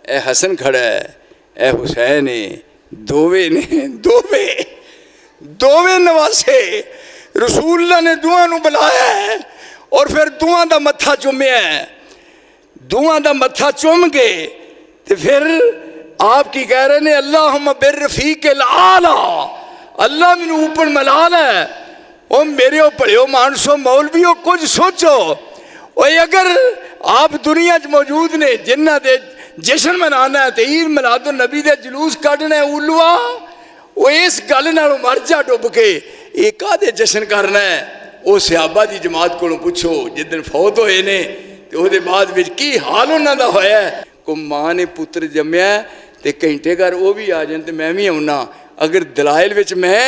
اے حسن کھڑا ہے، اے حسین ہے، دووے نے دووے نواسے رسول اللہ نے دعا نو بلایا ہے اور پھر دعا دا متھا چومیا ہے. دعا دا متھا چوم کے تو پھر آپ کی کہہ رہے ہیں اللہم بالرفیق الاعلی، اللہ میں اوپر ملال ہے. او میرے او پڑھیو مانسو مولویو کچھ سوچو، او اگر آپ دنیا چ موجود نے جنہ دے جشن منانا ہے تے عید میلاد النبی دے جلوس کڈنا ہے اولوا، وہ اس گل نالوں مر جا ڈب کے ایک کادے جشن کرنا ہے. وہ صحابہ دی جماعت کو پوچھو جدن فوت ہوئے نے تے او دے بعد وچ کی حال انہاں دا ہویا ہے. کو ماں نے پتر جمیا تے گھنٹے گھر وہ بھی آ جان تے میں بھی آنا. اگر دلائل وچ میں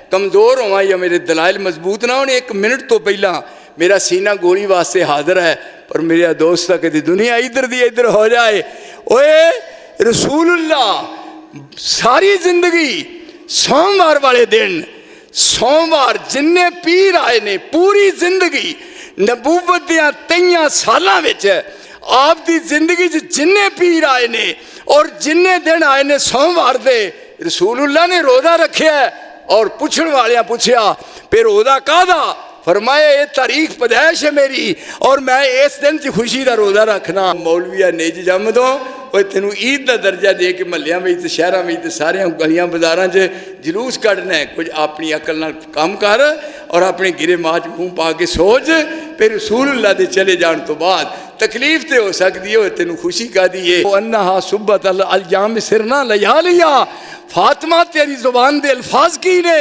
کمزور ہوا یا میرے دلائل مضبوط نہ ہونے، 1 منٹ تو پہلا میرا سینہ گولی واسطے حاضر ہے، پر میرا دوست کہ دنیا ادھر دی ادھر ہو جائے. اوے رسول اللہ ساری زندگی سوموار والے دن، سوموار جن پیر آئے نے پوری زندگی نبوت دیاں 23 سالاں وچ آپ دی زندگی جن پیر آئے نے اور جن دن آئے نے سوموار دے رسول اللہ نے روزہ رکھیا ہے. اور پوچھن والیاں پوچھیا پھر روزہ کادا؟ فرمایا یہ تاریخ پیدائش ہے میری اور میں اس دن کی خوشی دا روزہ رکھنا. مولویہ نیج جم دو وہ تینوں عید دا درجہ دے کے محلیاں میں تے شہراں میں تے سارے گلیاں بازاراں چ جلوس کڈنا ہے. کچھ اپنی عقل نال کام کر اور اپنے گرے ماچ منہ پا کے سوچ، پھر رسول اللہ دے چلے جان تو بعد تکلیف تے ہو سکتی ہے، تینوں خوشی کا دیئے. انہا صبت الجام سرنا لیالیا، فاطمہ تیری زبان دے الفاظ کی نے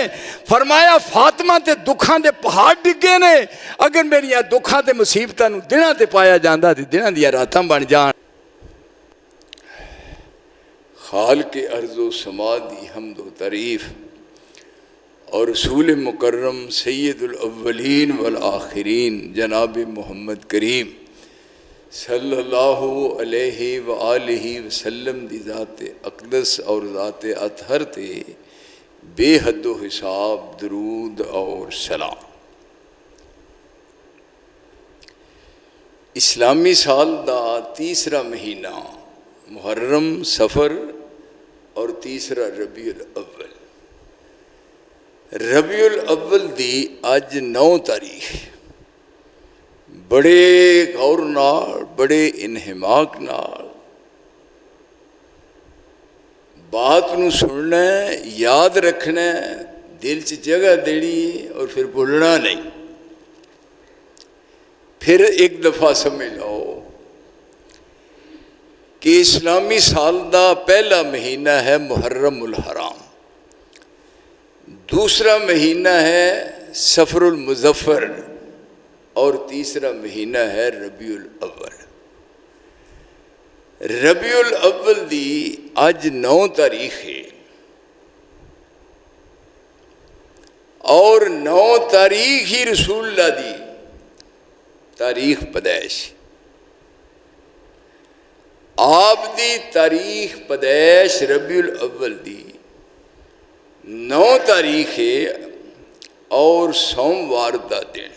فرمایا فاطمہ تے دکھاں دے پہاڑ ڈگے نے، اگر میری دکھاں تے مصیبتاں نو دناں تے پایا جاندہ تے دناں دیا راتاں بن جان. خالق ارض و سما دی حمد و تعریف اور رسول مکرم سید الاولین والآخرین جناب محمد کریم صلی اللہ علیہ وآلہ وسلم دی ذات اقدس اور ذات اطہر تے بے حد و حساب درود اور سلام. اسلامی سال دا تیسرا مہینہ محرم سفر اور تیسرا ربیع الاول. ربیع الاول دی اج 9 تاریخ بڑے غور نال بڑے انہماک نال بات نو سننا ہے، یاد رکھنا ہے، دل چ جگہ دینی ہے اور پھر بھولنا نہیں. پھر ایک دفعہ سمجھ لو کہ اسلامی سال دا پہلا مہینہ ہے محرم الحرام، دوسرا مہینہ ہے سفر المظفر اور تیسرا مہینہ ہے ربیع الاول. ربیع الاول دی اج 9 تاریخ ہے اور 9 تاریخ ہی رسول اللہ دی تاریخ پیدائش. آپ دی تاریخ پیدائش ربیع الاول دی 9 تاریخ ہے اور سوموار دا دن.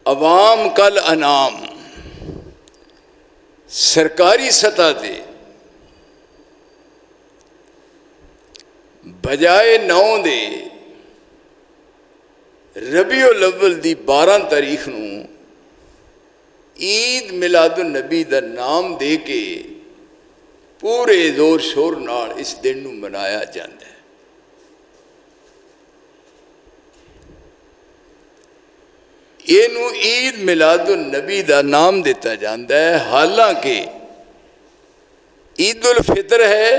عوام کل انعام سرکاری سطح دے بجائے 9 دے ربیع الاول دی 12 تاریخ نو عید میلاد النبی دا نام دے کے پورے زور شور نال اس دن نو منایا جاندہ ہے. اینو عید میلاد النبی دا نام دیتا جاندہ ہے، حالانکہ عید الفطر ہے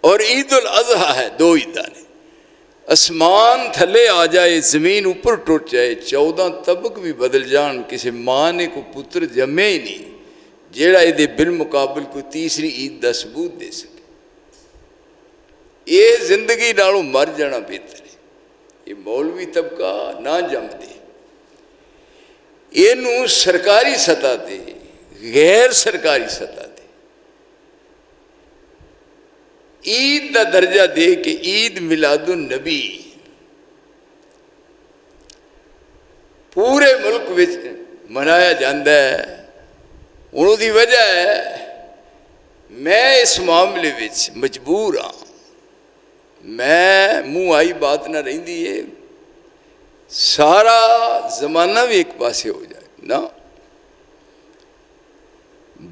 اور عید الاضحیٰ ہے، 2 عیداں نے. اسمان تھلے آ جائے زمین اوپر ٹوٹ جائے 14 طبق بھی بدل جان، کسی ماں نے کو پتر جمے ہی نہیں جیڑا یہ بالمقابل کوئی تیسری عید دا ثبوت دے سکے. یہ زندگی نالوں مر جانا بہتر ہے. یہ مولوی طبقہ نہ جم دے، یہ سرکاری سطح دے غیر سرکاری سطح دے عید دا درجہ دے کہ عید میلاد النبی پورے ملک وچ منایا جاتا ہے. انہوں دی وجہ ہے میں اس معاملے وچ مجبور ہاں. میں منہ آئی بات نہ رہندی ہے سارا زمانہ بھی ایک پاسے ہو جائے نا.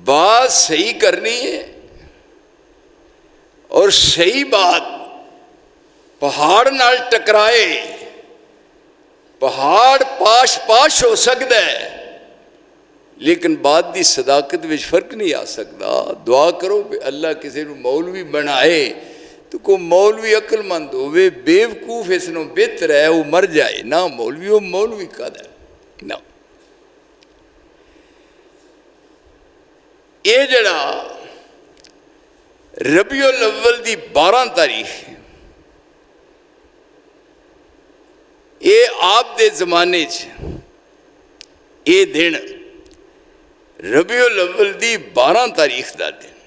بات صحیح کرنی ہے اور صحیح بات پہاڑ نال ٹکرائے پہاڑ پاش پاش ہو سکتا ہے لیکن بات دی صداقت وچ فرق نہیں آ سکتا. دعا کرو کہ اللہ کسی کو مولوی بنائے تو کو مولوی عقل مند ہوئے بیوقوف اس نو بہتر ہے وہ مر جائے نہ. مولوی کا ہے نہ. یہ جڑا ربیع الاول دی 12 تاریخ یہ آپ دے زمانے یہ دن ربیع الاول دی 12 تاریخ دا دن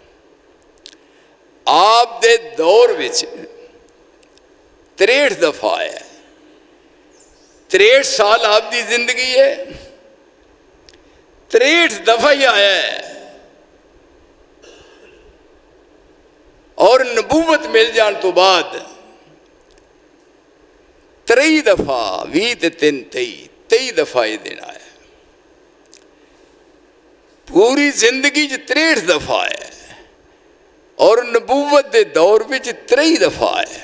آپ دے دور وچ 63 دفعہ ہے. 63 سال آپ دی زندگی ہے 63 دفعہ ہی آیا ہے. اور نبوت مل جان تو بعد 23 دفعہ 20 تے 3 23 دفعہ یہ دن آیا. پوری زندگی 63 دفعہ ہے اور نبوت دے دور وچ 23 دفعہ ہے.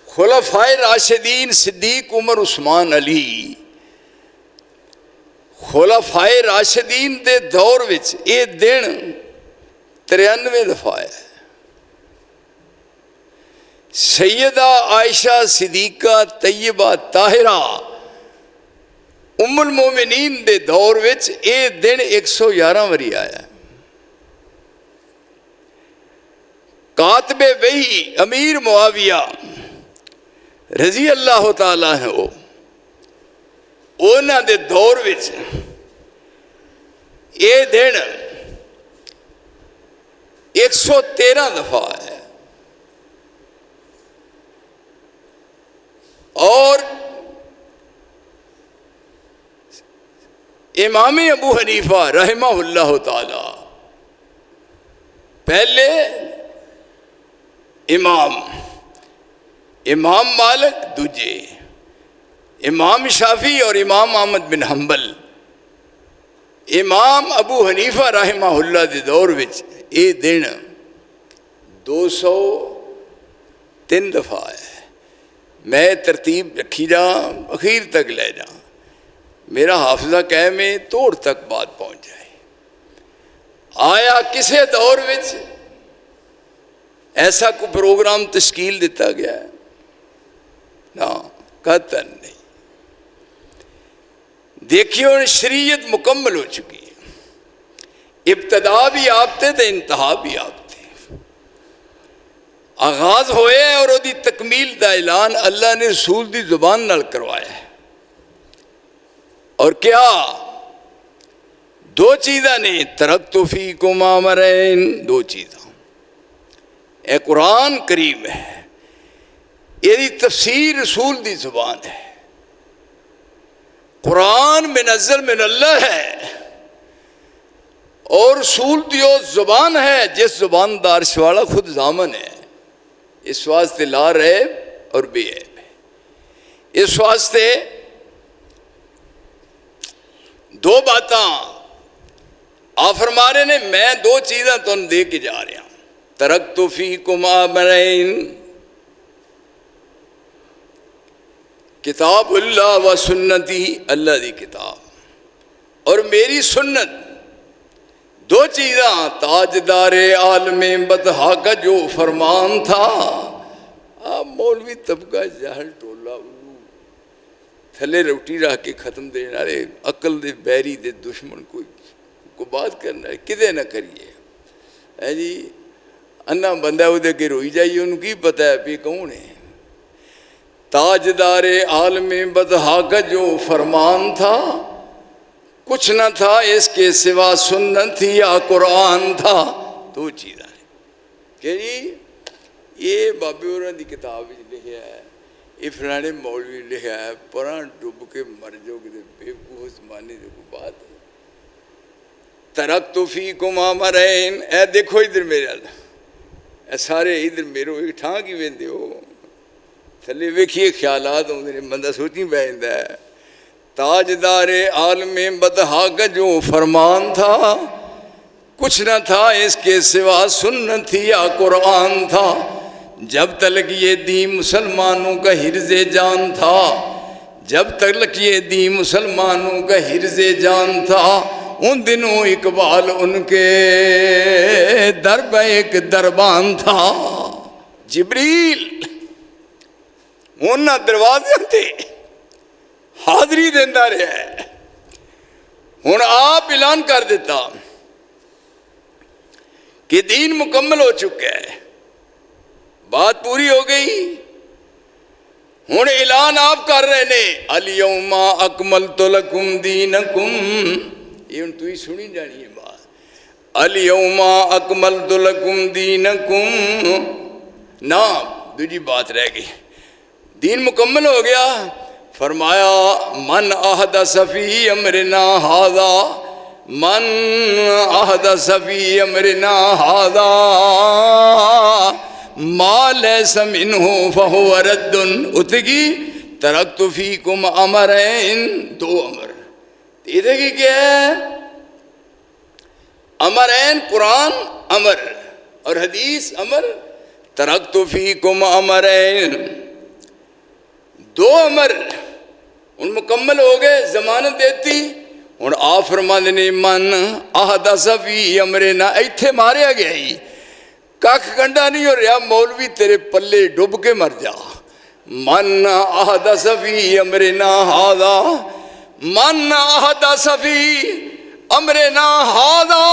خلفائے راشدین صدیق عمر عثمان علی خلفائے راشدین دے دور وچ یہ دن 93 دفعہ ہے. سیدہ عائشہ صدیقہ طیبہ طاہرہ ام المومنین دے دور وچ یہ دن 111 وری آیا. کاتب وحی امیر معاویہ رضی اللہ تعالیٰ عنہ انہاں دے دور وچ یہ دن 113 دفعہ ہے. اور امام ابو حنیفہ رحمہ اللہ تعالی پہلے امام مالک دوجے امام شافعی اور امام احمد بن حنبل امام ابو حنیفہ رحمہ اللہ دے دور وچ یہ دن 203 دفعہ ہے. میں ترتیب رکھی جا اخیر تک لے جا میرا حافظہ کہے میں توڑ تک بات پہنچ جائے. آیا کسے دور وچ ایسا کوئی پروگرام تشکیل دیتا گیا ہے نا قطعاً نہیں. دیکھیے اور شریعت مکمل ہو چکی ہے. ابتدا بھی آپ تھے تو انتہا بھی آپ تھے. آغاز ہوئے اور وہ دی تکمیل دا اعلان اللہ نے رسول دی زبان نال کروایا ہے. اور کیا 2 چیزاں نے ترکت فیکم امرین 2 چیزاں. اے قرآن کریم ہے یہ تفسیر رسول دی زبان ہے. قرآن منزل من اللہ ہے اور رسول دی وہ زبان ہے جس زبان دار والا خود ضامن ہے. اس واسطے لا ریب اور بے عیب ہے. اس واسطے 2 باتاں آپ فرما رہے نے میں 2 چیزاں تم دے کے جا رہا ہوں. ترکت فیکم امرین کتاب اللہ و سنتی اللہ دی کتاب اور میری سنت. 2 چیزاں تاجدار عالم بطحا کا جو فرمان تھا. آپ مولوی طبقہ جہل ٹولا تھلے روٹی رکھ کے ختم دینے والے عقل دے بیری دے دشمن کو بات کرنا ہے کدے نہ کریے ہے جی. انا بندہ وہ دے کے روئی جائیے ان کی پتہ ہے پہ کون ہے. تاجدار عالم بطحا کا جو فرمان تھا کچھ نہ تھا اس کے سوا سنت تھی یا قرآن تھا. 2 چیزیں کہ جی یہ بابے اور دی کتاب لکھا ہے یہ فلانے مولوی لکھا ہے پراں ڈب کے مر جو کہ بےوقوف زمانے کی کوئی بات ہے. ترکت فیکم امرین، اے دیکھو ادھر میرے اے سارے ادھر میرے ایک ٹھان کی ویندے ہو تھلے ویکھیے خیالات ہوندے نے بندہ سوچی پہ جاندا ہے. تاجدار عالم بدحا کا جو فرمان تھا کچھ نہ تھا اس کے سوا سنت تھی یا قرآن تھا. جب تک یہ دین مسلمانوں کا حرز جان تھا، جب تک یہ دین مسلمانوں کا حرز جان تھا، ان دنوں اقبال ان کے درب ایک دربان تھا. جبریل انہاں دروازے تے حاضری دیندہ رہا ہے. ہن آپ اعلان کر دیتا کہ دین مکمل ہو چکا ہے، بات پوری ہو گئی. ہن اعلان آپ کر رہے نے الیوم اکملت لکم دینکم، یہ ہن تو ہی سنی جانی ہے بات. الیوم اکملت لکم دینکم، نہ دوجی بات رہ گئی، دین مکمل ہو گیا. فرمایا من احدث فی امرنا ھذا، من احدث فی امرنا ھذا ما لیس منہ فہو رد. اتگی ترکت فیکم امرین، دو امر. اتگی کیا ہے؟ امرین قرآن امر اور حدیث امر. ترکت فیکم امرین، دو امر ان مکمل ہو گئے، ضمانت دیتی. ہن آپ فرما دینے من احدث فی امرنا، ایتھے ماریا گیا ہی کھ کنڈا نہیں ہو رہا، مولوی تیرے پلے ڈب کے مر جا. من احدث فی امرنا ھذا، من احدث فی امرنا ھذا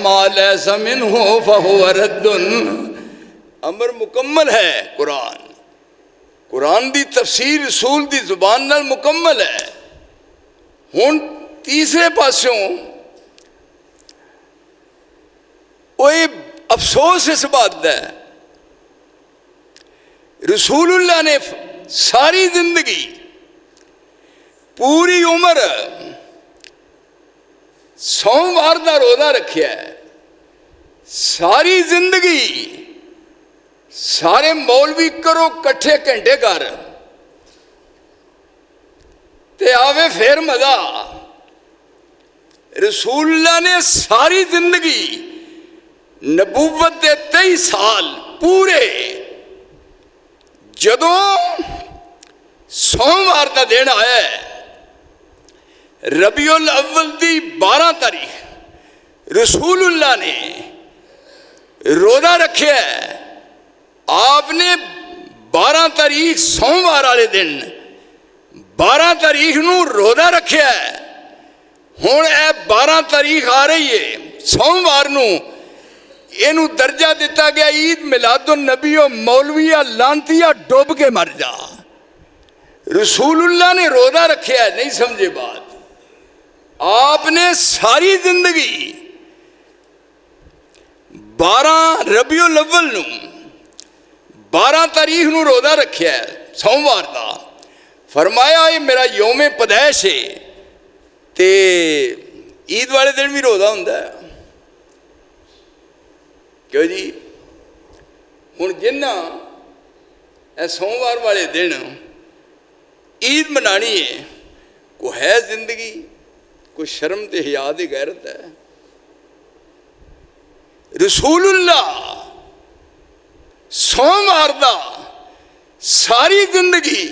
ما لیس منہ فہو رد. امر مکمل ہے. قرآن دی تفسیر رسول دی زبان نال مکمل ہے. ہن تیسرے پاسوں وہ افسوس اس بات ہے رسول اللہ نے ساری زندگی پوری عمر سوموار دا روزہ رکھیا ہے. ساری زندگی سارے مولوی کرو کٹھے گھنٹے کر تے آوے پھر مزہ. رسول اللہ نے ساری زندگی نبوت دے 23 سال پورے جدوں سوموار دا دن آیا ہے ربیع الاول دی 12 تاریخ رسول اللہ نے روزہ رکھے ہے. آپ نے 12 تاریخ سوموار والے دن 12 تاریخ نو روزہ رکھیا ہے. ہن اے 12 تاریخ آ رہی ہے سوموار نو، اینو درجہ دیتا گیا عید میلاد النبی و مولویہ لانتیہ ڈوب کے مر جا. رسول اللہ نے روزہ رکھیا ہے، نہیں سمجھے بات. آپ نے ساری زندگی 12 ربیع الاول نو 12 تاریخ نو روزہ رکھیا ہے سوموار دا. فرمایا یہ میرا یوم پیدائش ہے تے عید والے دن بھی روزہ ہوندا ہے. کیوں جی؟ ہن جنہ اے سوموار والے دن عید منانی ہے، کوئی ہے زندگی، کوئی شرم تے حیا تے غیرت ہے؟ رسول اللہ سوموار دا ساری زندگی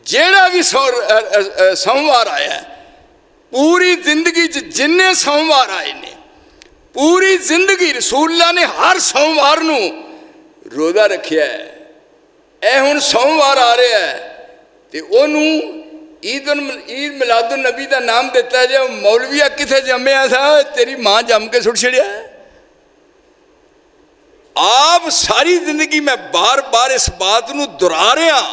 جیڑا بھی سوموار آیا ہے، پوری زندگی جننے سوموار آئے نے پوری زندگی رسول اللہ نے ہر سوموار نو روزہ رکھیا ہے. اے ہن سوموار آ رہا ہے تے انہوں عید میلاد النبی دا نام دیتا ہے. جو مولویہ کتھے جمعیا تھا تیری ماں جم کے سٹ چھڑیا ہے. آپ ساری زندگی میں بار بار اس بات نو دہرا رہا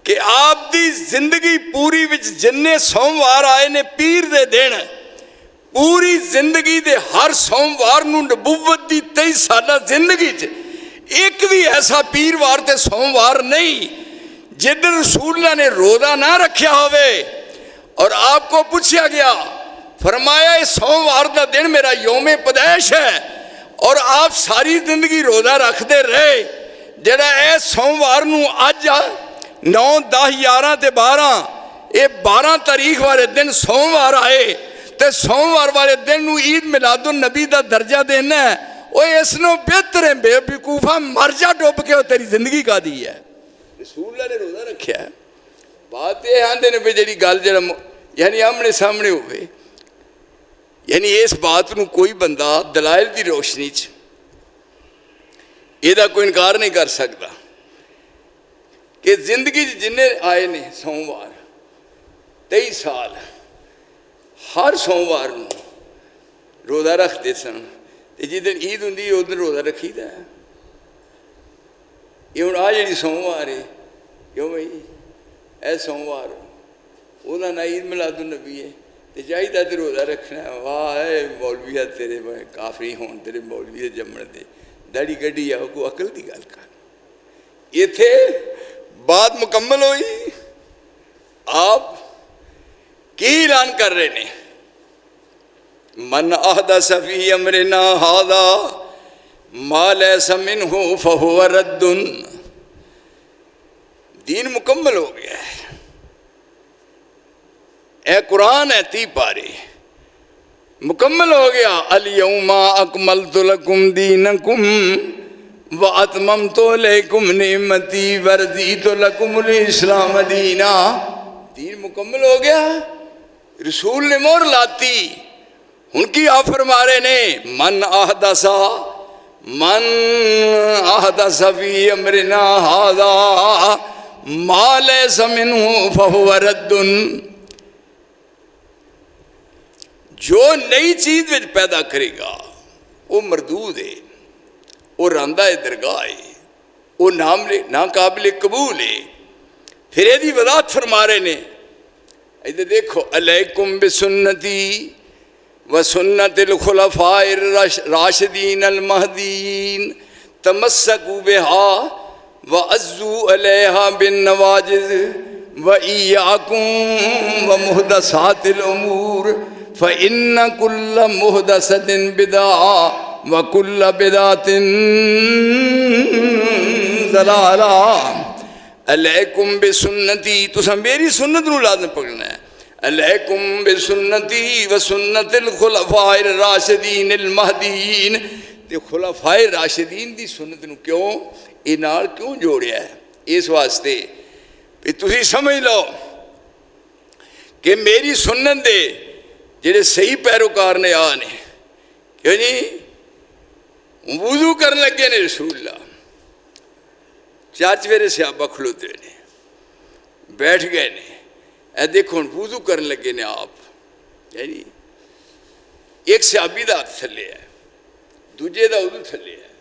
کہ آپ دی زندگی پوری وچ جننے سوموار آئے نے پیر دے دن پوری زندگی دے ہر سوموار نو نبوت دی 23 سالہ زندگی ایک بھی ایسا پیروار تے سوموار نہیں جدن رسول اللہ نے روزہ نہ رکھیا ہوئے اور آپ کو پوچھا گیا فرمایا اس سوموار دا دن میرا یوم پیدائش ہے اور آپ ساری زندگی روزہ رکھتے رہے جڑا اے سوموار نو اج 9 10 11 تے 12 یہ 12 تاریخ والے دن سوموار آئے تے سوموار والے دن نو عید میلاد النبی دا درجہ دینا ہے وہ اس نو بہتر ہے بے وقوفا مر جا ڈوب کے وہ تیری زندگی کا دی ہے رسول اللہ نے روزہ رکھیا ہے بات یہ آندے نے بھی جڑی گل جڑا یعنی آمنے سامنے ہوئے یعنی اس بات نو کوئی بندہ دلائل دی روشنی چ یہ کوئی انکار نہیں کر سکتا کہ زندگی جن آئے نے سوموار 23 سال ہر سوموار نو روزہ رکھتے سن جدن عید ہوں اس دن روزہ رکھی دا ہے یہ ہوں آ جی سوموار ہے کیوں بھائی اے سوموار وہ نہ عید میلاد النبی ہے تو چاہیے تو روزہ رکھنا ہے واہ اے مولوی ہے تیرے کافری ہون تیرے مولوی جمن دے داڑھی کڈی آؤ کو عقل دی گل کر یہ تھے بات مکمل ہوئی آپ کی اعلان کر رہے ہیں من احدث فی امرنا ھذا ما لیس منہ فہو رد دین مکمل ہو گیا ہے اے قرآن ہے 30 پارے مکمل ہو گیا الیوم اکملت لکم دینکم واتممت علیکم نعمتی ورضیت لکم الاسلام دینا دین مکمل ہو گیا رسول نے مہر لاتی ان کی آپ فرما رہے نے من احدث فی امرنا ھذا ما لیس منہ فہو رد جو نئی چیز میں پیدا کرے گا وہ مردود ہے وہ راندہ درگاہ ہے وہ ناقابل قبول ہے پھر یہ وضاحت فرما رہے نے ادھر دیکھو علیکم بسنتی وسنت الخلفاء الراشدین المہدیین تمسکوا بها وعزوا علیہا بالنواجذ وإیاکم ومحدثات الامور فإن كل محدثة بدعة وكل بدعة ضلالة علیکم بسنتی تساں میری سنت نو لازم پکڑنا ہے علیکم بسنتی وسنت الخلفاء الراشدین المہدیین تے خلفاء راشدین دی سنت نو کیوں یہ نال کیوں جوڑیا ہے اس واسطے کہ تسی سمجھ لو کہ میری سنت دے جڑے صحیح پیروکار نے آنے کیوں جی وضو کرنے لگے نے رسول اللہ چاچ میرے صحابہ کھلوتے نے بیٹھ گئے نے اے دیکھو وضو کرنے لگے نے آپ یعنی ایک صحابی دا ہاتھ تھلے ہے دوجے دا وضو تھلے ہے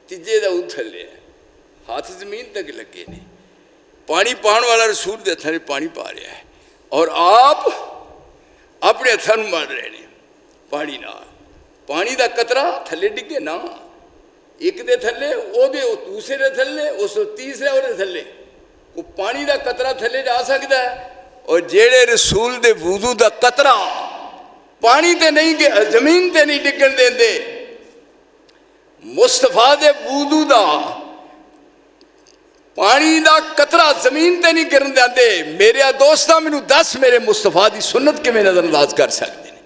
تیجے دا وضو تھلے ہے ہاتھ زمین تک لگے نے پانی پان والا رسول دے ہتھاں پانی پا رہا ہے اور آپ اپنے ہتھاں مار رہے ہیں پانی نہ پانی دا قطرہ تھلے ڈگے نہ ایک دے تھلے او دے دوسرے دے تھلے اس تیسرے اور دے تھلے وہ پانی دا قطرہ تھلے جا سکتا ہے اور جیڑے رسول دے وضو دا قطرہ پانی تے نہیں کہ زمین تے نہیں ڈگن دیں دے مصطفیٰ دے وضو دا پانی دا قطرہ زمین تے نہیں گرن دیں دے میرے دوستہ میں 10 میرے مصطفیٰ دی سنت کے میں نظر انداز کر سکتے ہیں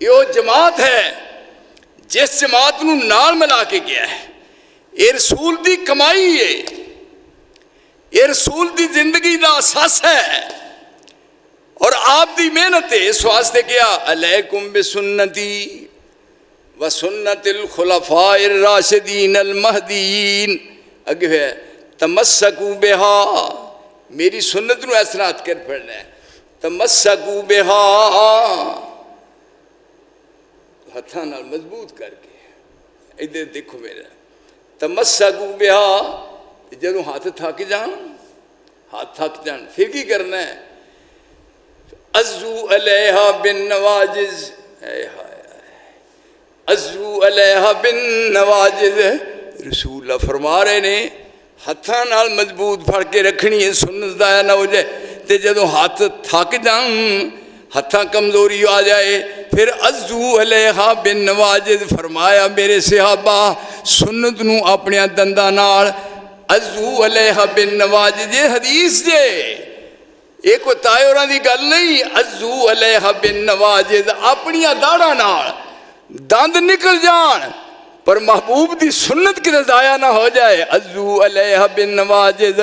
یہ جماعت ہے جس جماعت نو نال ملا کے گیا ہے یہ رسول دی کمائی ہے یہ رسول دی زندگی دا اساس ہے اور آپ دی محنت ہے اس واسطے کیا علیکم بسنتی وسنت الخلفاء الراشدین المہدیین اگے ہے تمسکوا بها میری سنت نو اثرات کر پڑھنا ہے تمسکوا بها ہتھاں نال مضبوط کر کے ادھر دیکھو میرا تمسکوا بها جدوں ہاتھ تھک جان پھر کی کرنا ہے عزو علیہا بالنواجذ عزو علیہا بالنواجذ رسول اللہ فرما رہے نے ہاتھاں نال مضبوط پھڑ کے رکھنی ہے، سنت ضائع نہ ہو جائے، تے جدوں ہاتھ تھک جان، ہاتھاں کمزوری آ جائے، پھر عزو علیہا بالنواجذ، فرمایا میرے صحابہ سنت نو اپنے دنداں نال عزو علیہا بالنواجذ، یہ حدیث جے یہ کوئی تائیوراں دی گل نہیں، عزو علیہا بالنواجذ، اپنی داڑھاں نال دند نکل جان پر محبوب دی سنت کی ضائع نہ ہو جائے، عزو علیہا بالنواجذ،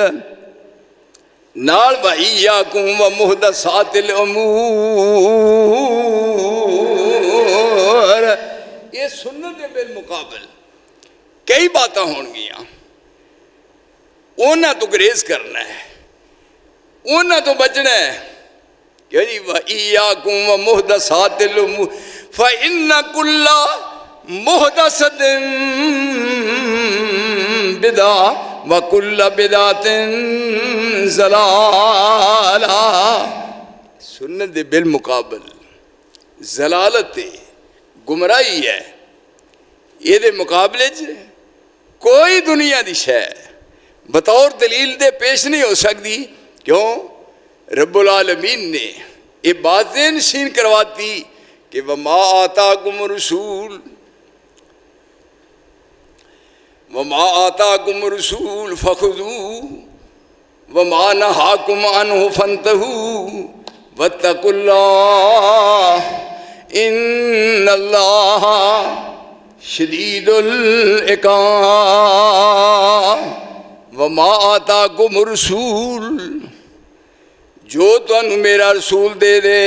نال وَإِيَّاكُمْ وَمُحْدَثَاتِ الْأُمُورِ، یہ سنت کے بالمقابل کئی باتاں ہون گیاں، اونا تو گریز کرنا ہے، اونا تو بچنا ہے، یعنی وَإِيَّاكُمْ وَمُحْدَثَاتِ الْأُمُورِ فَإِنَّ كُلَّ مُحْدَثَةٍ بِدْعَةٌ وَكُلَّ بِدْعَةٍ ضَلَالَةٌ، سنت دے بالمقابل ضلالت گمراہی ہے، یہ دے مقابلے کوئی دنیا دی شے بطور دلیل دے پیش نہیں ہو سکتی، کیوں؟ رب العالمین نے یہ بات نشین کرواتی کہ وَمَا آتَاكُمُ الرَّسُولُ فَخُذُوهُ وَمَا نَهَاكُمْ عَنْهُ فَانْتَهُوا وَاتَّقُوا اللَّهَ إِنَّ اللَّهَ شَدِيدُ الْعِقَابِ، وَمَا آتَاكُمُ الرَّسُولُ، جو تانوں میرا رسول دے دے،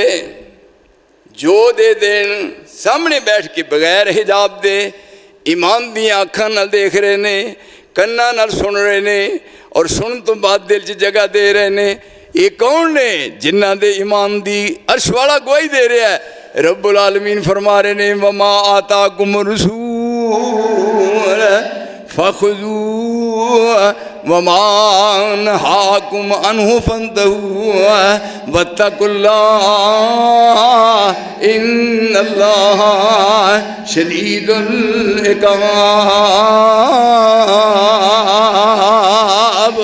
جو دے دین، سامنے بیٹھ کے بغیر حجاب دے، ایمان دیاں آنکھاں نال دیکھ رہے نے، کناں نال سن رہے نے، اور سن تو بعد دل چ جگہ دے رہے نے، یہ کون نے؟ جنہ دے ایمان دی عرش والا گواہی دے رہا ہے، رب العالمین فرما رہے نے وَمَا آتَاكُمُ الرَّسُولُ فَخُذُوهُ وَمَا نَهَاكُمْ عَنْهُ فَانْتَهُوا وَاتَّقُوا اللَّهَ إِنَّ اللَّهَ شَدِيدُ العقاب،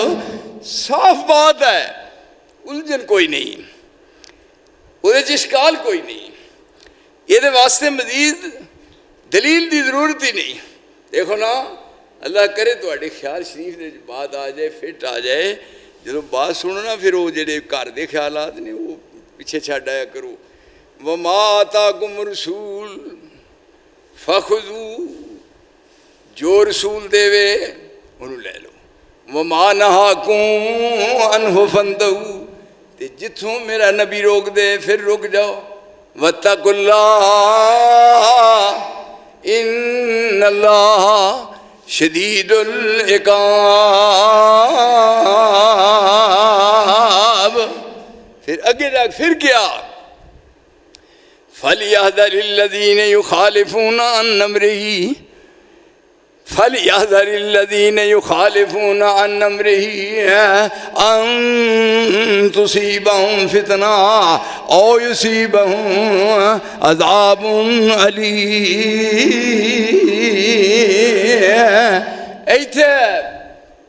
صاف بات ہے، الجھن کوئی نہیں، وہ اشکال کوئی نہیں، یہ واسطے مزید دلیل دی ضرورت ہی نہیں۔ دیکھو نا، اللہ کرے تو خیال شریف نے بات آ جائے، فٹ آ جائے، جب بات سنو نا پھر وہ جڑے گھر دے خیالات نے وہ پیچھے چھڈ آیا کرو۔ وَمَا آتَاكُمُ الرَّسُولُ فَخُذُوهُ، جو رسول دے وے انہوں لے لو، وَمَا نَهَاكُمْ عَنْهُ فَانْتَهُوا، تے جتھوں میرا نبی روک دے پھر رک جاؤ، وَاتَّقُوا اللَّهَ إِنَّ اللَّهَ شدید العقاب، پھر اگے جا پھر کیا؟ فَلْيَحْذَرِ الَّذِينَ يُخَالِفُونَ عَنْ أَمْرِهِ فَلْيَحْذَرِ الَّذِينَ يُخَالِفُونَ عَنْ أَمْرِهِ أَن تُصِيبَهُمْ فِتْنَةٌ أَوْ يُصِيبَهُمْ عَذَابٌ أَلِيمٌ۔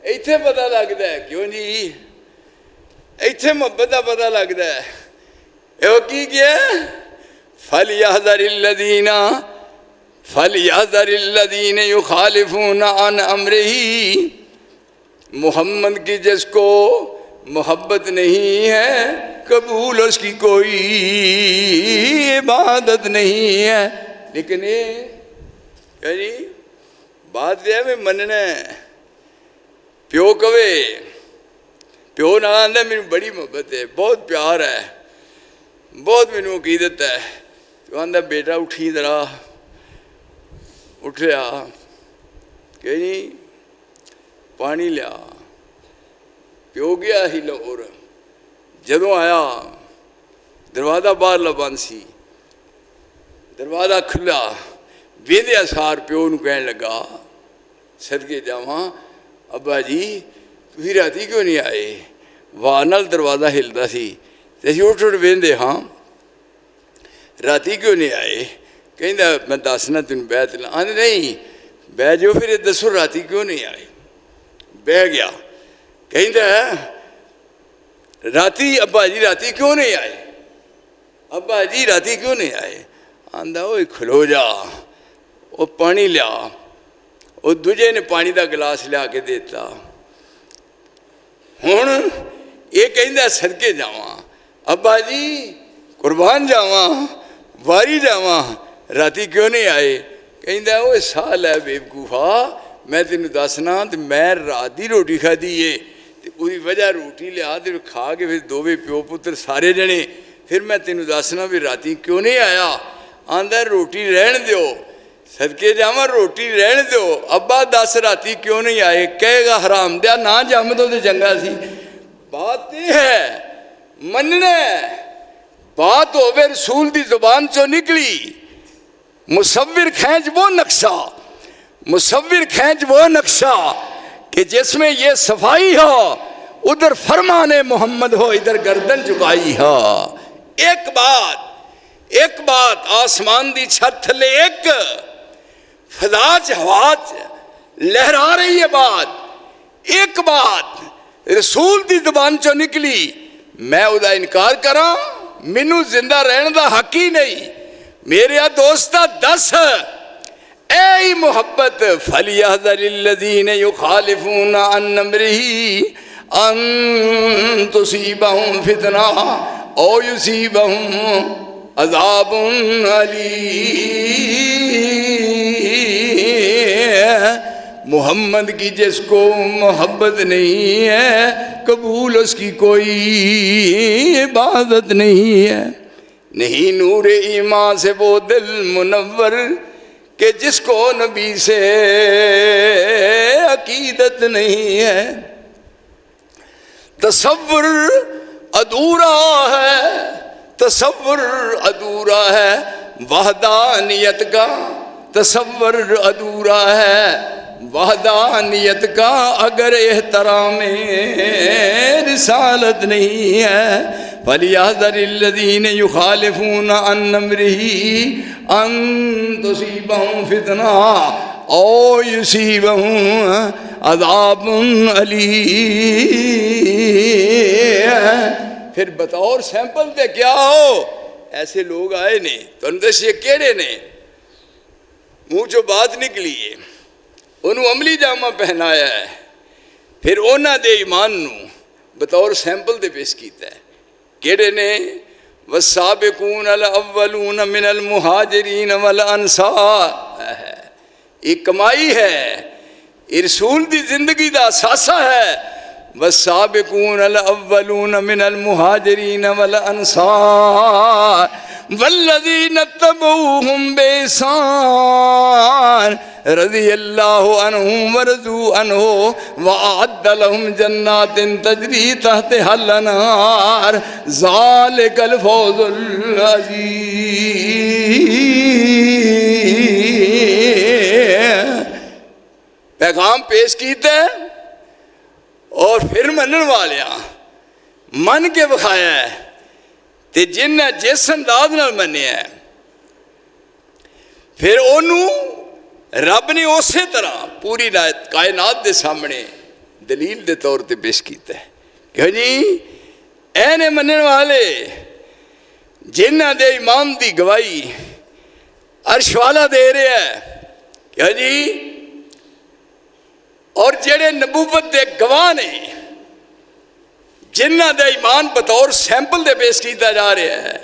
ایتھے پتہ لگتا ہے، کیوں جی؟ ایتھے محبت کا پتہ لگتا ہے، یہ کی کیا؟ فَلْيَحْذَرِ الَّذِينَ يُخَالِفُونَ عَنْ أَمْرِهِ، محمد کی جس کو محبت نہیں ہے، قبول اس کی کوئی عبادت نہیں ہے، لیکن یہ یعنی بات یہ ہے میں مننا ہے، پیو کہے، پیو نہ آندہ میری بڑی محبت ہے، بہت پیار ہے، بہت میں عقیدت ہے، تو آندہ بیٹا اٹھی ذرا، اٹھ رہا کہ نہیں پانی لیا، پیو گیا ہی لاہور، جدوں آیا دروازہ باہر بند سی، دروازہ کھلا، ویندے سار پیو نوں کہن لگا صدقے جاواں ابا جی تسی راتی کیوں نہیں آئے؟ واہ نال دروازہ ہلدا سی تے اسی اٹھ اٹھ ویندے ہاں، راتی کیوں نہیں آئے؟ کہندا میں دسنا تینوں بیعت لا، آندے نہیں بہ جو پھر دسو راتی کیوں نہیں آئے؟ بہ گیا، کہندا ہے راتی ابا جی راتی کیوں نہیں آئے؟ ابا جی راتی کیوں نہیں آئے؟ آندا اوئے کھلو جا، وہ پانی لیا، وہ دوجے نے پانی دا گلاس لیا کے دیتا۔ ہن یہ کہندا صدقے جاواں، ابا جی قربان جاواں، واری جاواں، راتی کیوں نہیں آئے؟ کہندا اوئے سال ہے بیوقوفا، میں تینوں دسنا تے میں رات دی روٹی کھادی ہے تے اوہی وجہ روٹی لیا تے کھا کے پھر دوویں پیو پتر سارے جنے، پھر میں تینوں دسنا بھی راتی کیوں نہیں آیا؟ آندا روٹی رہن دیو، صدقے جاواں روٹی رہن دیو، ابا دس راتی کیوں نہیں آئے؟ کہے گا حرام دیا نہ جم دو تے چنگا سی۔ بات یہ ہے مننا ہے، بات ہوئے رسول دی زبان چو نکلی، مصور کھینچ وہ نقشہ، مصور کھینچ وہ نقشہ کہ جس میں یہ صفائی ہو، ادھر فرمان محمد ہو، ادھر گردن جھکائی ہو۔ ایک بات آسمان دی چھت لے، ایک فضا چ ہوا چ لہرا رہی ہے بات، ایک بات رسول دی زبان چو نکلی، میں ادا انکار کراں؟ مینوں زندہ رہن دا حق ہی نہیں۔ میرے دوستا دس اے محبت، فَلْيَحْذَرِ الَّذِينَ يُخَالِفُونَ عَنْ أَمْرِهِ أَن تُصِيبَهُمْ فِتْنَةٌ أَوْ يُصِيبَهُمْ عذاب علیم۔ محمد کی جس کو محبت نہیں ہے، قبول اس کی کوئی عبادت نہیں ہے۔ نہیں نور ایمان سے وہ دل منور کہ جس کو نبی سے عقیدت نہیں ہے۔ تصور ادھورا ہے، تصور ادھورا ہے، وحدانیت کا تصور ادھورا ہے، وحدانیت کا اگر احترام رسالت نہیں ہے۔ فَلْيَحْذَرِ الَّذِينَ يُخَالِفُونَ عَنْ أَمْرِهِ أَن تُصِيبَهُمْ فِتْنَةٌ أَوْ يُصِيبَهُمْ عَذَابٌ أَلِيمٌ۔ پھر بطور سیمپل دے کیا ہو؟ ایسے لوگ آئے نے تو اندر یہ کہڑے نے؟ منہ جو بات نکلی ہے انہوں عملی جامہ پہنایا ہے، پھر اونا دے ایمان نو بطور سیمپل دے پیش کیتا ہے۔ کہڑے نے؟ والسابقون الاولون من المہاجرین والانصار۔ یہ کمائی ہے، یہ رسول دی زندگی دا اثاثہ ہے۔ والسابقون الاولون من المہاجرین والانصار والذین اتبعوہم بإحسان رضی اللہ عنہم ورضوا عنہ وأعد لهم جنات تجری تحتها الانہار ذالک الفوز العظیم۔ پیغام پیش کیتے اور پھر منن والیاں من کے بخایا ہے تے جن جس انداز نال منیا ہے، پھر انہوں رب نے اسی طرح پوری کائنات دے سامنے دلیل دے طور تے پیش کیتا ہے کہ جی اے نے منن والے جنہ دے ایمان دی گواہی عرش والا دے رہے ہے کہ جی، اور جڑے نبوت دے گواہ نے جنہ دے ایمان بطور سیمپل دے پیش کیتا جا رہا ہے،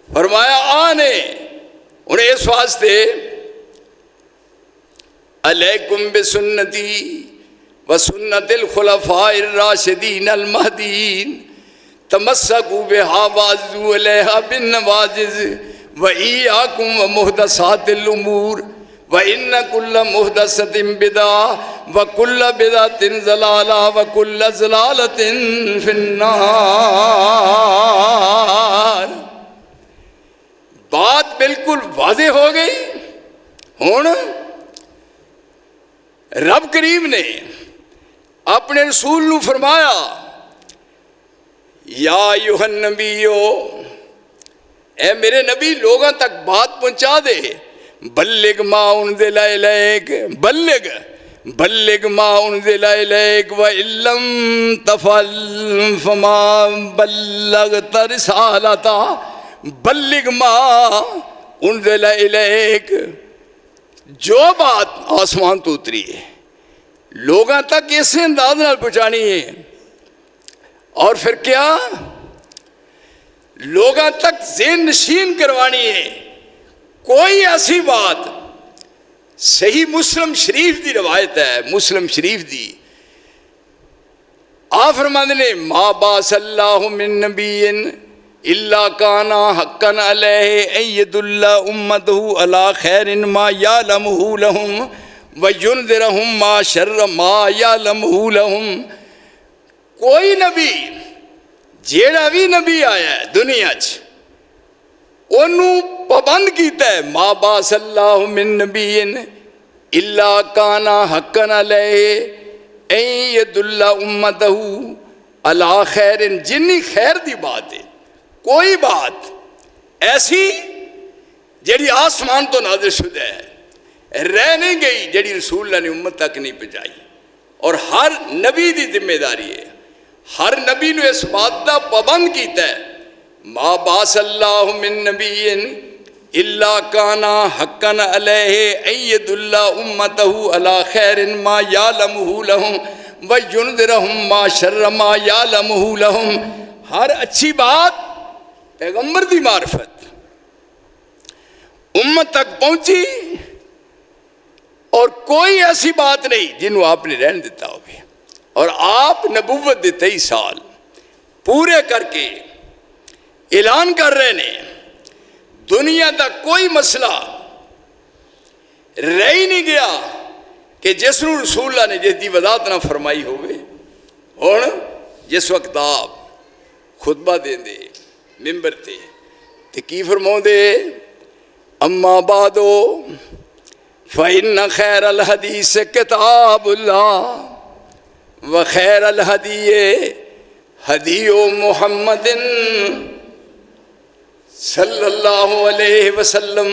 فرمایا آنے انہیں اس واسطے علیکم بسنتی وسنت الخلفاء الراشدین المہدیین تمسکوا بہا وعضوا علیہا بالنواجذ وإیاکم ومحدثات الامور وَإِنَّ كُلَّ مُحْدَثَةٍ بِدْعَةٍ وَكُلَّ بِدْعَةٍ ضَلَالَةٍ وَكُلَّ ضَلَالَةٍ فِي النَّارِ۔ بات بالکل واضح ہو گئی۔ ہن رب کریم نے اپنے رسول نو فرمایا یا ایھا النبیو، اے میرے نبی لوگاں تک بات پہنچا دے بلغ ما انزل الیک بلغ ما انزل الیک وان لم تفعل فما بلغت رسالتہ بلغ ما انزل الیک. جو بات آسمان تو اتری ہے لوگاں تک اسی انداز نال پہنچانی ہے. اور پھر کیا لوگاں تک ذہن نشین کروانی ہے. کوئی ایسی بات صحیح مسلم شریف دی روایت ہے, مسلم شریف دی, آپ فرماتے ہیں ما باس اللہ من نبی الا کان حقا علیہ ان یدل امتہ علی خیر ما یعلمہ لہم وینذرہم ما شر ما یعلمہ لہم. کوئی نبی جیڑا بھی نبی آیا ہے دنیا چ انہوں پابند کیتا ہے ما باس اللہ من نبی الا کان حقا علیہ ان یدل امتہ علی خیر. جنی خیر دی بات ہے, کوئی بات ایسی جیڑی آسمان تو نازل شدہ ہے رہ نہیں گئی جیڑی رسول اللہ نے امت تک نہیں پہنچائی. اور ہر نبی دی ذمہ داری ہے, ہر نبی نے اس بات کا پابند کیتا ہے ما باس اللہ من نبی الا کان حقا علیہ ان یدل امتہ علی خیر ما یعلمہ لہم وینذرہم ما شر ما یعلمہ لہم. ہر اچھی بات پیغمبر دی معرفت امت تک پہنچی اور کوئی ایسی بات نہیں جنہوں آپ نے رہن دیتا ہوگی. اور آپ نبوت دے 23 سال پورے کر کے اعلان کر رہے ہیں دنیا دا کوئی مسئلہ رہ ہی نہیں گیا کہ جس نو رسول اللہ نے جس دی وضاحت نہ فرمائی ہوئے. اور جس وقت آپ خطبہ دیں دے ممبر تے کی فرماؤں دے اما بعدو فإن خیر الحدیث کتاب اللہ وخیر الہدی ہدی محمد صلی اللہ علیہ وسلم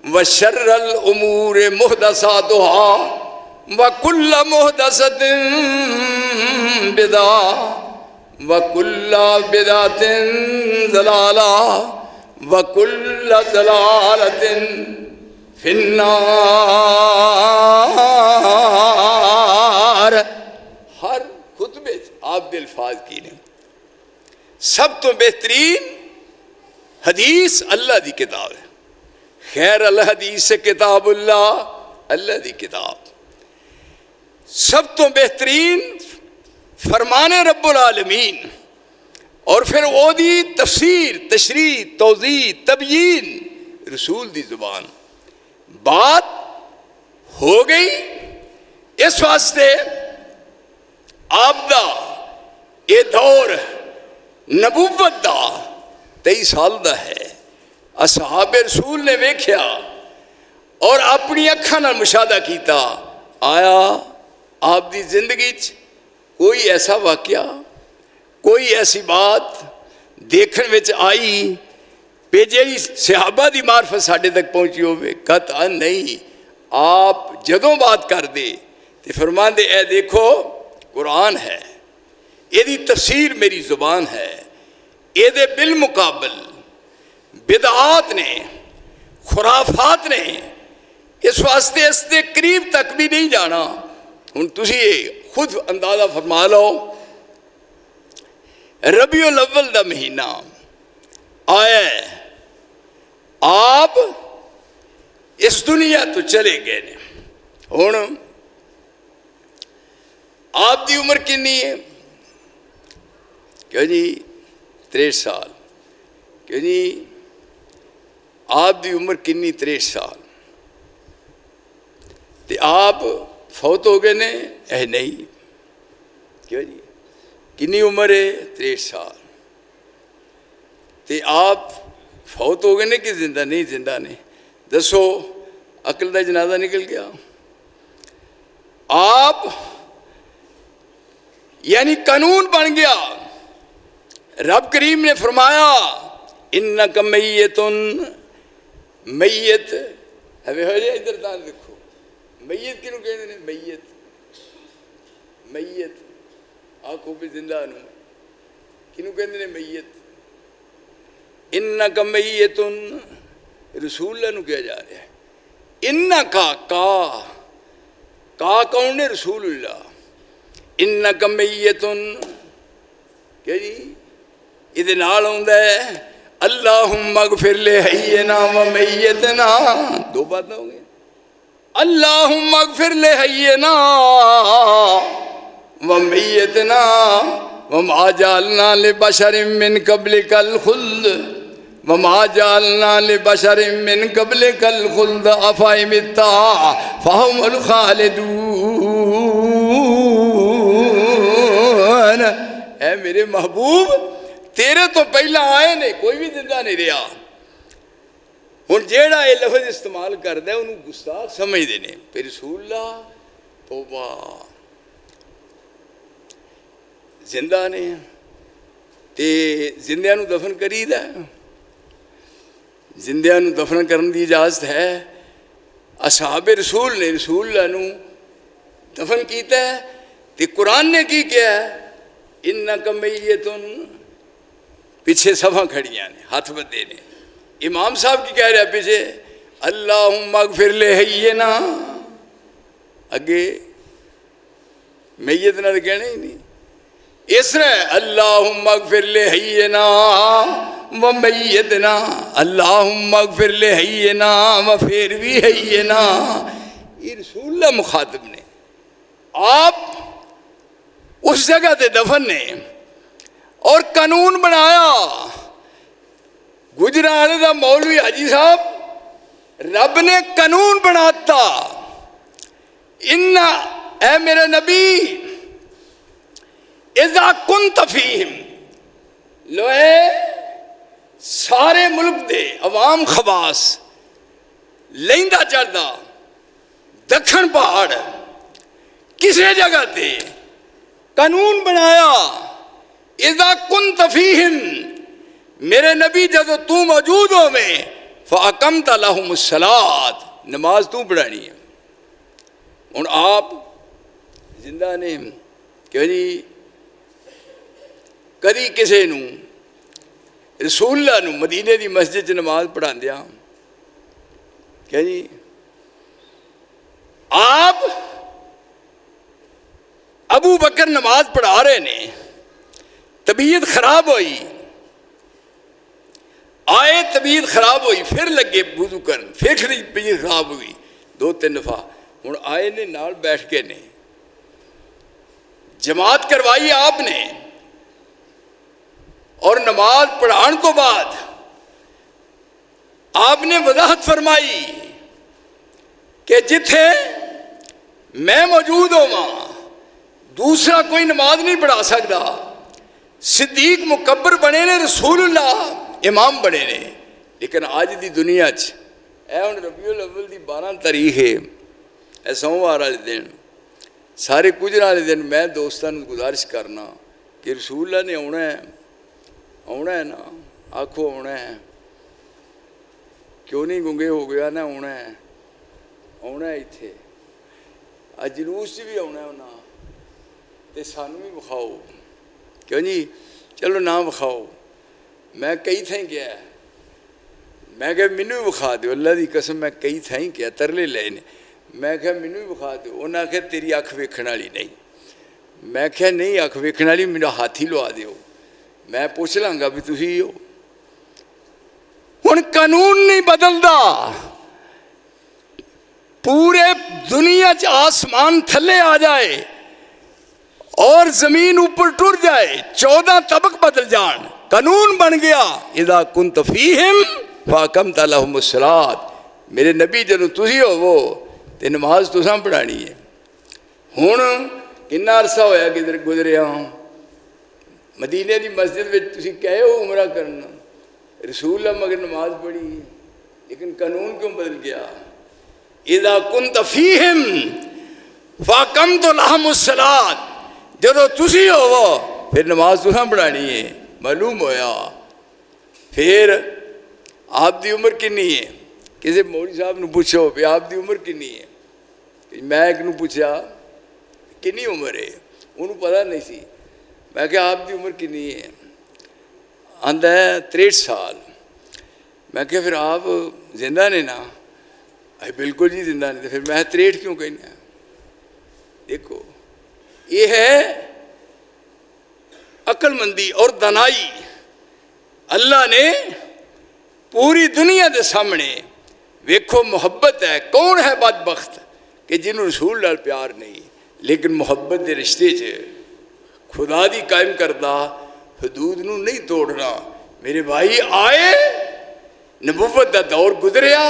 وشر الامور محدثاتها وکل محدثۃ بدعہ وکل بدعۃ ضلالہ وکل ضلالۃ فی النار. ہر خطبے آپ دے الفاظ کی نے سب تو بہترین حدیث اللہ دی کتاب ہے. خیر الحدیث کتاب اللہ, اللہ دی کتاب. سب تو بہترین فرمان رب العالمین اور پھر وہ دی تفسیر تشریح توضیح تبیین رسول دی زبان. بات ہو گئی اس واسطے آپ دا یہ دور نبوت دا 23 سال دا ہے. اصحاب رسول نے ویکھیا اور اپنی اکھاں نال مشاہدہ کیتا. آیا آپ دی زندگی کوئی ایسا واقعہ کوئی ایسی بات دیکھن وچ آئی پہ جیڑی صحابہ دی معرفت ساڈے تک پہنچی ہوئے؟ قطعا نہیں. آپ جدوں بات کر دے تے فرمان دے اے دیکھو قرآن ہے, یہ دی تفسیر میری زبان ہے, یہ دے بالمقابل بدعات نے خرافات نے اس واسطے اس دے قریب تک بھی نہیں جانا. ہن تسی خود اندازہ فرما لو ربیع الاول دا مہینہ آیا ہے, آپ اس دنیا تو چلے گئے نے. ہن آپ دی عمر کنی ہے؟ کیوں جی 63 سال. کیوں جی آپ دی عمر کنی 63 سال تے آپ فوت ہو گئے نے؟ اے نہیں. کیوں جی کنی عمر ہے؟ 63 سال. تے آپ فوت ہو گئے نے کہ زندہ نہیں؟ زندہ نہیں. دسو عقل دا جنازہ نکل گیا. آپ یعنی قانون بن گیا. رب کریم نے فرمایا انک میتن, میت ایویں ہو جائے ادھر تان دیکھو میت کنوں کہتے ہیں میت میت آنکھوں پہ زندہ نو کنوں کہتے ہیں میت انکا میتن رسول اللہ نو کیا جا رہا ہے انکا کا کون ہے رسول اللہ انکا میتن کیا جی یہ نال ہوندا ہے اللہم اغفر لحینا و میتنا دو باتیں ہوں گے اللہم اغفر لحینا و میتنا وما جعلنا لبشر من قبلک الخلد وما جعلنا لبشر من قبلک الخلد افإن مت فهم الخالدون اے میرے محبوب تیرے تو پہلا آئے نے کوئی بھی زندہ نہیں رہا ہن جیڑا یہ لفظ استعمال کردا ہے انہوں گستاخ سمجھ دینے پھر رسول اللہ توبہ زندہ نے تے زندیاں نو دفن کری دا زندیاں نو دفن کرن دی اجازت ہے اصحاب رسول نے رسول اللہ نو دفن کیتا ہے تے قرآن نے کی کیا ہے انکا میتن پیچھے صفحہ کھڑیاں نے ہاتھ بدے نے امام صاحب کی کہہ رہا ہے پیچھے اللہم اغفر لحینا اگے میت نہ کہنے ہی نہیں اس نے اللہم اغفر لحینا و میتنا اللہم اغفر لحینا و پھر بھی حینا یہ رسول اللہ مخاطب نے آپ اس جگہ تے دفن نے اور قانون بنایا گجرالے دا مولوی حاجی صاحب رب نے قانون بناتا اے میرے نبی اذا کنت فیہم لوئے سارے ملک دے عوام خواص لیندہ چڑھدا دکھن پہاڑ کسی جگہ تے قانون بنایا اذا کنت فیہم میرے نبی جدو تو موجود ہو میں فاقمت لہم الصلاۃ نماز تو پڑھانی ہے ہن آپ زندہ نے کہ جی کدی کسی نو رسول اللہ نو مدینے دی مسجد چ نماز پڑھا دیا کہ جی آپ ابو بکر نماز پڑھا رہے نے طبیعت خراب ہوئی آئے طبیعت خراب ہوئی پھر لگے وضو کرن پھر طبیعت خراب ہوئی دو تین دفعہ ہن آئے نے نال بیٹھ کے نے جماعت کروائی آپ نے اور نماز پڑھان تو بعد آپ نے وضاحت فرمائی کہ جتھے میں موجود ہوں دوسرا کوئی نماز نہیں پڑھا سکتا صدیق مکبر بنے نے رسول اللہ امام بنے نے لیکن آج دی دنیا اے ہن ربیع الاول دی 12 تاریخ ہے اے سوموار والے دن سارے گجران والے دن میں دوستاں نوں گزارش کرنا کہ رسول اللہ نے آنا ہے نا آکھو آنا ہے کیوں نہیں گنگے ہو گیا نا آنا ہے اتنے اج جلوس بھی آنا ہے انہاں تے سانوں بھی بخاؤ کیوں جی چلو نہ بخاؤ میں کئی تھائیں کیا ہے میں کہ مینوں بھی بخا دیو اللہ دی قسم میں کئی تھائیں کیا ترلے لے نے میں کہ مینوں بھی بخا دیو انہاں کہ تیری اکھ ویکھن والی نہیں میں کہ نہیں اکھ ویکھن والی میرا ہاتھ ہی لوا دیو میں پوچھ لاں گا بھی تسی ہو ہن قانون نہیں بدلدا پورے دنیا چ آسمان تھلے آ جائے اور زمین اوپر ٹر جائے 14 طبق بدل جان قانون بن گیا اذا کنت فیہم فاقمت لہم الصلاۃ میرے نبی جدوں تسی ہوو تے نماز تساں پڑھانی ہے ہن کنا عرصہ ہویا کدھر گزریا مدینے دی مسجد وچ تسی کہے ہو عمرہ کرنا رسول اللہ مگر نماز پڑھی لیکن قانون کیوں بدل گیا اذا کنت فیہم فاقمت لہم الصلاۃ جدو تسی ہوو پھر نماز تساں پڑھانی ہے معلوم ہویا پھر آپ دی عمر کنی ہے کسی مولوی صاحب نے پوچھو بھی آپ دی عمر کنی ہے، میں ایک نے پوچھا کنی عمر ہے، انہوں پتہ نہیں سی، میں کہا آپ دی عمر کنی ہے، آندہ ہے 63 سال، میں کہا پھر آپ زندہ نے نا، بالکل جی زندہ نہیں، پھر میں 63 کیوں کہنا ہے؟ دیکھو یہ ہے عقل مندی اور دانائی۔ اللہ نے پوری دنیا دے سامنے ویکھو محبت ہے، کون ہے بدبخت کہ جنہوں رسول لال پیار نہیں، لیکن محبت دے رشتے چ خدا دی قائم کردہ حدود نو نہیں توڑنا۔ میرے بھائی آئے، نبوت دا دور گزریا،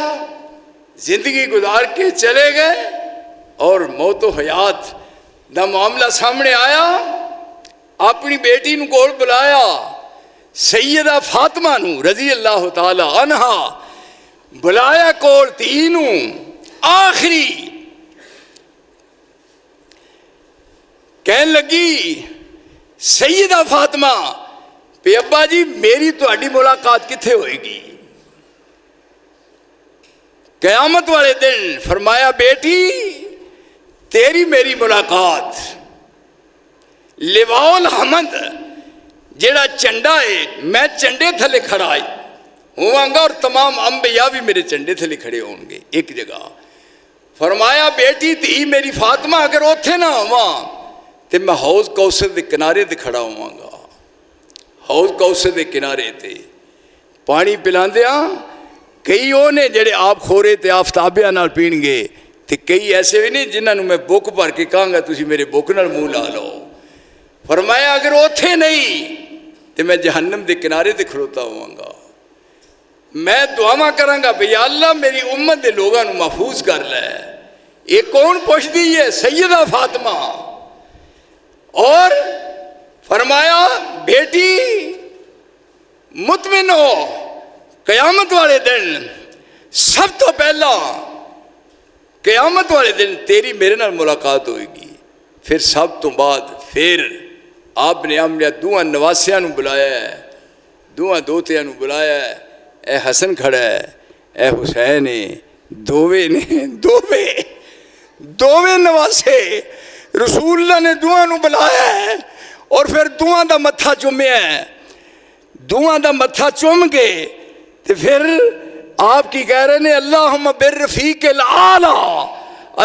زندگی گزار کے چلے گئے، اور موت و حیات دا معاملہ سامنے آیا، اپنی بیٹی نو کول بلایا، سیدہ فاطمہ نو رضی اللہ تعالی عنہا بلایا کول تینو، آخری کہن لگی سیدہ فاطمہ پہ ابا جی میری تہاڈی ملاقات کتھے ہوئے گی؟ قیامت والے دن۔ فرمایا بیٹی تیری میری ملاقات لواء الحمد جیڑا چنڈا ہے، میں چنڈے تھلے کھڑا ہوں گا، اور تمام انبیاء بھی میرے چنڈے تھلے کھڑے ہوں گے ایک جگہ۔ فرمایا بیٹی تھی میری فاطمہ اگر اوتھے نہ ہواں تے میں حوض کوثر دے کنارے تے کھڑا ہوں گا، حوض کوثر دے کنارے تے پانی پلاندیاں، کئی وہ نے جڑے آپ خورے تے آفتابیاں نال پین گے، تے کئی ایسے بھی نہیں جنہاں نوں میں بک بھر کے کہاں گا تسی میرے بک نال منہ لا لو۔ فرمایا اگر اوتھے نہیں تے میں جہنم دے کنارے تے کھڑوتا ہوں گا، میں دعا کراں گا بھئی اللہ میری امت دے لوگاں نوں محفوظ کر لے۔ یہ کون پوچھ دی ہے؟ سیدہ فاطمہ۔ اور فرمایا بیٹی مطمئن ہو، قیامت والے دن سب تو پہلا قیامت والے دن تیری میرے نال ملاقات ہوئے گی، پھر سب تو بعد پھر آپ نے ہم نے دوہاں نواسیاں نو بلایا ہے، دوہاں دوتیاں نو بلایا ہے، اے حسن کھڑا ہے، اے حسین ہے، دووے نے دووے نواسے رسول اللہ نے دوہاں نو بلایا ہے، اور پھر دوہاں دا متھا چومیا ہے، دوہاں دا متھا چوم کے تو پھر آپ کی کہہ رہے ہیں اللہم بالرفیق الاعلیٰ،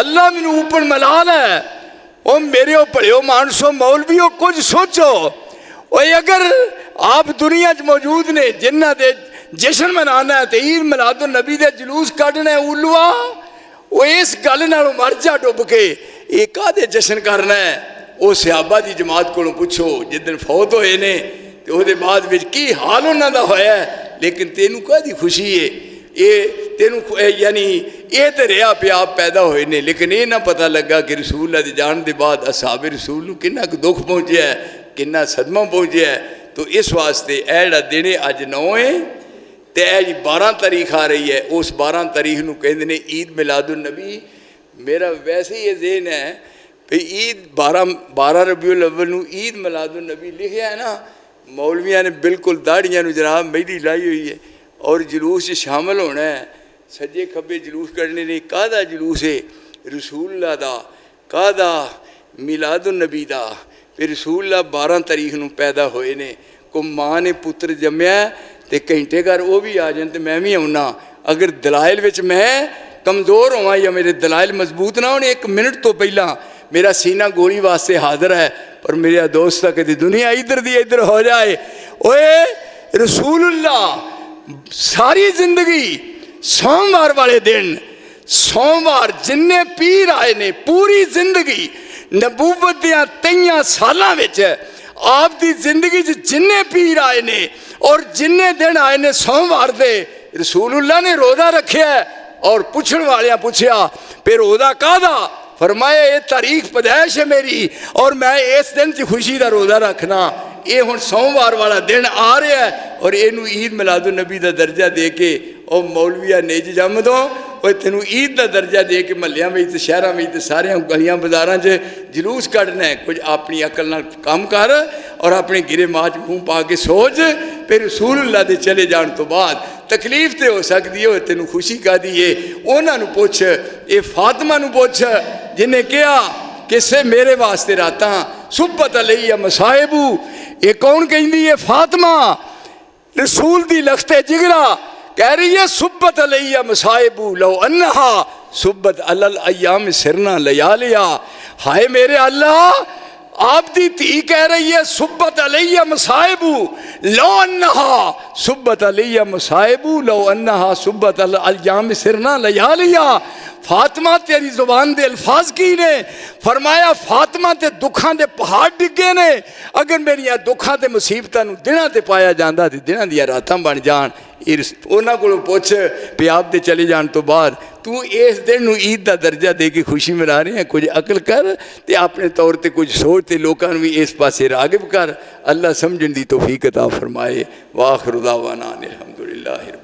اللہ میں اوپر ملال ہے۔ او میرے پڑھیو مانسو مولویو کچھ سوچو، اور اگر آپ دنیا چ موجود نے جنہ دے جشن منانا ہے تے عید میلاد النبی دے جلوس کڈنا ہے اولوا، وہ اس گل نالوں مر جا ڈب کے ایک آدھے جشن کرنا ہے۔ وہ صحابہ دی جماعت کو پوچھو جدن فوت ہوئے نے تے وہ دے بعد وچ کی حال انہاں دا ہویا ہے، لیکن تینوں کدی خوشی ہے؟ یہ تینوں یعنی یہ تے رہا پہ آپ پیدا ہوئے نے، لیکن یہ نہ پتہ لگا کہ رسول اللہ دی جان دے بعد اصحاب رسول نو کنا دکھ پہنچیا ہے، کنا صدمہ پہنچیا ہے۔ تو اس واسطے ایڑا دینے اج 9 ہے تے اے جی 12 تاریخ آ رہی ہے، اس 12 تاریخ نو کہندے نے عید میلاد النبی۔ میرا ویسے یہ ذہن ہے کہ عید 12 ربیع الاول نو عید میلاد النبی لکھیا ہے نا، مولویاں نے بالکل داڑیاں نو جناب مہدی لائی ہوئی ہے، اور جلوس شامل ہونا ہے، سجے کھبے جلوس کرنے نے۔ کادا جلوس ہے؟ رسول اللہ دا، کادا میلاد النبی دا۔ پھر رسول اللہ 12 تاریخ نو پیدا ہوئے نے، کو ماں نے پتر جمیا تے گھنٹے گھر وہ بھی آ جان تے میں بھی آنا۔ اگر دلائل وچ میں کمزور ہوا یا میرے دلائل مضبوط نہ ہونے، 1 منٹ تو پہلا میرا سینہ گولی واسطے حاضر ہے، پر میرا دوست کہ دنیا ادھر دی ادھر ہو جائے۔ اوے رسول اللہ ساری زندگی سوموار والے دن، سوموار جننے پیر آئے نے پوری زندگی نبوت دیاں 23 سالاں وچ آپ دی زندگی جننے پیر آئے نے اور جننے دن آئے نے سوموار دے، رسول اللہ نے روزہ رکھیا ہے۔ اور پوچھن والیاں پوچھیا پہ روزہ کادا؟ فرمایا یہ تاریخ پیدائش ہے میری، اور میں اس دن کی خوشی دا روزہ رکھنا۔ یہ ہن سوموار والا دن آ رہا ہے، اور اینو عید میلاد النبی دا درجہ دے کے او مولویہ نیج جمدوں اور تینوں عید دا درجہ دے کے محلیاں میں تے شہراں میں تے سارے گلیاں بازاراں چ جلوس کڈنا ہے۔ کچھ اپنی عقل نال کام کر اور اپنے گرے ماچ منہ پا کے سوچ، پھر رسول اللہ دے چلے جان تو بعد تکلیف تے ہو سکتی ہو تینوں خوشی کا دیئے انہاں نو پوچھ اے فاطمہ نو پوچھ جنہیں کیا کہ سے میرے واسطے راتاں صبت علیہ مصائبو یہ کون کہیں دی ہے فاطمہ رسول دی لختے جگرہ کہہ رہی ہے صبت علیہ مصائبو لو انہا صبت علی الایام سرنا لیالیا ہائے میرے اللہ آپ دی تھی کہہ رہی ہے صبت علیہ مصائبو لو انہا صبت علیہ مصائبو لو انہا صبت علی الایام سرنا لیالیا فاطمہ تیری زبان دے الفاظ کی نے فرمایا فاطمہ تے دکھاں دے پہاڑ ڈگے نے اگر میری دکھاں تے مصیبتاں نو دنہ تے پایا جاندہ تے دنہ دیا راتاں بن جان انہاں کو پوچھ پہ آپ دے چلے جان تو بعد تو اس دن نو عید دا درجہ دے کے خوشی منا رہے ہیں کچھ عقل کر تے اپنے طور تے کچھ سوچ تے لوکاں بھی اس پاسے راغب کر اللہ سمجھن دی توفیق عطا فرمائے وآخر دعوانا الحمدللہ